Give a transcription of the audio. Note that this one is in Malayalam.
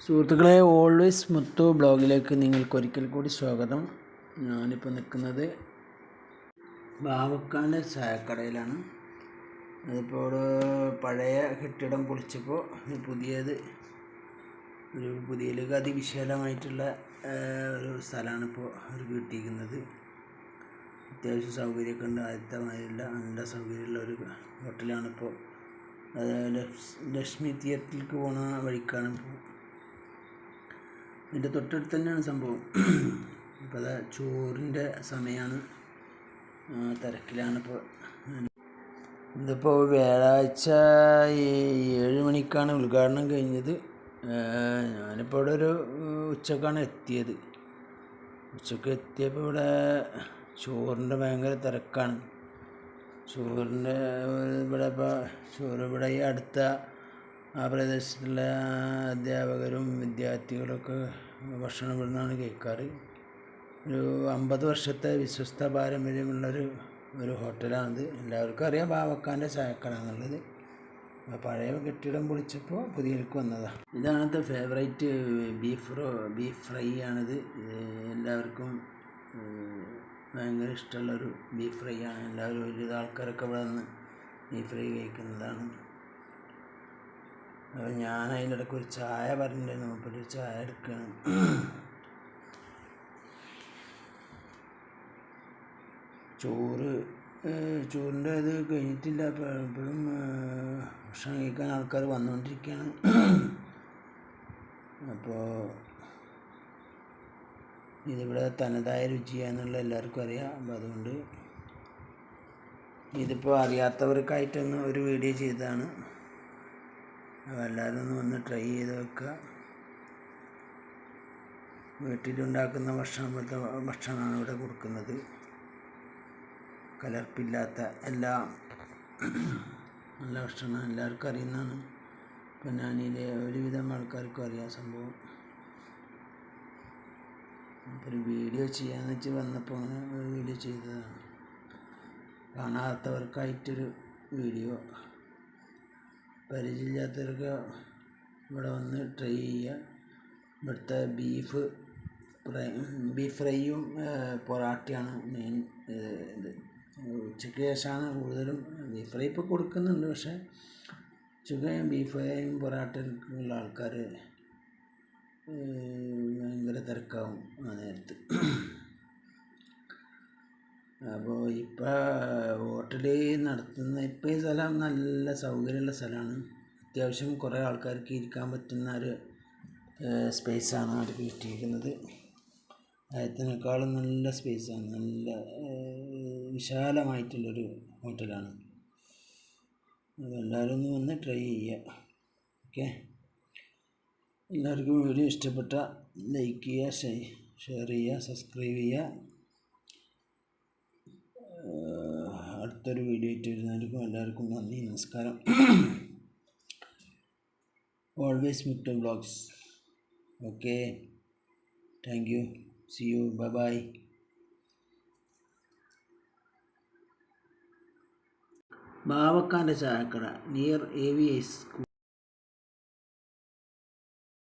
സുഹൃത്തുക്കളെ, ഓൾവേസ് മുത്തു ബ്ലോഗിലേക്ക് നിങ്ങൾക്കൊരിക്കൽ കൂടി സ്വാഗതം. ഞാനിപ്പോൾ നിൽക്കുന്നത് ബാവക്കാൻ്റെ ചായക്കടയിലാണ്. അതിപ്പോൾ പഴയ കെട്ടിടം പൊളിച്ചപ്പോൾ പുതിയതിലേക്ക് അതിവിശാലമായിട്ടുള്ള ഒരു സ്ഥലമാണ് ഇപ്പോൾ അവർ കിട്ടിയിരിക്കുന്നത്. അത്യാവശ്യം സൗകര്യമൊക്കെ ഉണ്ട്. ആദ്യത്തെ മാതിരില്ല, നല്ല സൗകര്യമുള്ള ഒരു ഹോട്ടലാണിപ്പോൾ. ലക്ഷ്മി തിയേറ്ററിലേക്ക് പോകുന്ന വഴിക്കാണ് ഇപ്പോൾ. ഇതിൻ്റെ തൊട്ടടുത്ത് തന്നെയാണ് സംഭവം. ഇപ്പോൾ അതാ ചോറിൻ്റെ സമയമാണ്, തിരക്കിലാണിപ്പോൾ. ഇതിപ്പോൾ വ്യാഴാഴ്ച 7 മണിക്കാണ് ഉദ്ഘാടനം കഴിഞ്ഞത്. ഞാനിപ്പോൾ ഇവിടെ ഒരു ഉച്ചക്കാണ് എത്തിയത്. ഉച്ചക്ക് എത്തിയപ്പോൾ ഇവിടെ ചോറിൻ്റെ ഭയങ്കര തിരക്കാണ്. ഇവിടെ ഈ അടുത്ത ആ പ്രദേശത്തുള്ള അധ്യാപകരും വിദ്യാർത്ഥികളൊക്കെ ഭക്ഷണം ഇവിടെ നിന്നാണ് കഴിക്കാറ്. ഒരു 50 വർഷത്തെ വിശ്വസ്ത പാരമ്പര്യമുള്ളൊരു ഹോട്ടലാണിത്. എല്ലാവർക്കും അറിയാം ബാവക്കാൻ്റെ ചായക്കട എന്നുള്ളത്. പഴയ കെട്ടിടം പൊളിച്ചപ്പോൾ പുതിയതിലേക്ക് വന്നതാണ്. ഇതാണത്തെ ഫേവറേറ്റ് ബീഫ് ഫ്രൈ ആണിത്. എല്ലാവർക്കും ഭയങ്കര ഇഷ്ടമുള്ളൊരു ബീഫ് ഫ്രൈ ആണ്. എല്ലാവരും ഒരുവിധ ആൾക്കാരൊക്കെ ഇവിടെ നിന്ന് ബീഫ് ഫ്രൈ കഴിക്കുന്നതാണ്. അപ്പോൾ ഞാൻ അതിനിടയ്ക്ക് ഒരു ചായ പറഞ്ഞിട്ടുണ്ടായിരുന്നു. ഒരു ചായ എടുക്കുകയാണ്. ചോറിൻ്റെ ഇത് കഴിഞ്ഞിട്ടില്ല. എപ്പോഴും ഭക്ഷണം കഴിക്കാൻ ആൾക്കാർ വന്നുകൊണ്ടിരിക്കുകയാണ്. അപ്പോൾ ഇതിവിടെ തനതായ രുചിയാന്നുള്ള എല്ലാവർക്കും അറിയാം. അപ്പോൾ അതുകൊണ്ട് ഇതിപ്പോൾ അറിയാത്തവർക്കായിട്ടൊന്ന് ഒരു വീഡിയോ ചെയ്തതാണ്. അപ്പോൾ എല്ലാവരും ഒന്ന് വന്ന് ട്രൈ ചെയ്ത് വെക്കുക. വീട്ടിലുണ്ടാക്കുന്ന ഭക്ഷണമാണ് ഇവിടെ കൊടുക്കുന്നത്. കലർപ്പില്ലാത്ത എല്ലാം നല്ല ഭക്ഷണം എല്ലാവർക്കും അറിയുന്നതാണ്. പൊന്നാനിയിലെ ഒരുവിധം ആൾക്കാർക്കും അറിയാം സംഭവം. അപ്പോൾ ഒരു വീഡിയോ ചെയ്യാമെന്ന് വെച്ച് വന്നപ്പോൾ അങ്ങനെ ഒരു വീഡിയോ ചെയ്തതാണ്. കാണാത്തവർക്കായിട്ടൊരു വീഡിയോ. പരിചയമില്ലാത്തവർക്ക് ഇവിടെ വന്ന് ട്രൈ ചെയ്യുക. ഇവിടുത്തെ ബീഫ് ഫ്രൈയും പൊറാട്ടയാണ് മെയിൻ ഇത്. ഉച്ചയ്ക്ക് ശേഷമാണ് കൂടുതലും ബീഫ് ഫ്രൈ ഇപ്പോൾ കൊടുക്കുന്നുണ്ട്. പക്ഷേ ഉച്ചയ്ക്ക് ബീഫ് ഫ്രൈയും പൊറാട്ടയ്ക്കുള്ള ആൾക്കാർ ഭയങ്കര തിരക്കാവും ആ നേരത്ത്. അപ്പോൾ ഇപ്പോൾ ഹോട്ടൽ നടത്തുന്ന ഈ സ്ഥലം നല്ല സൗകര്യമുള്ള സ്ഥലമാണ്. അത്യാവശ്യം കുറേ ആൾക്കാർക്ക് ഇരിക്കാൻ പറ്റുന്ന ഒരു സ്പേസാണ് അവിടെ കിട്ടിയിരിക്കുന്നത്. അതിനേക്കാളും നല്ല സ്പേസാണ്, നല്ല വിശാലമായിട്ടുള്ളൊരു ഹോട്ടലാണ്. അതെല്ലാവരും ഒന്ന് വന്ന് ട്രൈ ചെയ്യുക. ഓക്കെ, എല്ലാവർക്കും വീഡിയോ ഇഷ്ടപ്പെട്ട ലൈക്ക് ചെയ്യുക, ഷെയർ ചെയ്യുക, സബ്സ്ക്രൈബ് ചെയ്യുക. അടുത്തൊരു വീഡിയോ ആയിട്ട് വരുന്നവർക്കും എല്ലാവർക്കും നന്ദി, നമസ്കാരം. Always Muthu vlogs. Okay, thank you, see you, bye bye. ബാവക്കാൻ്റെ ചായക്കട നിയർ AVI സ്കൂൾ.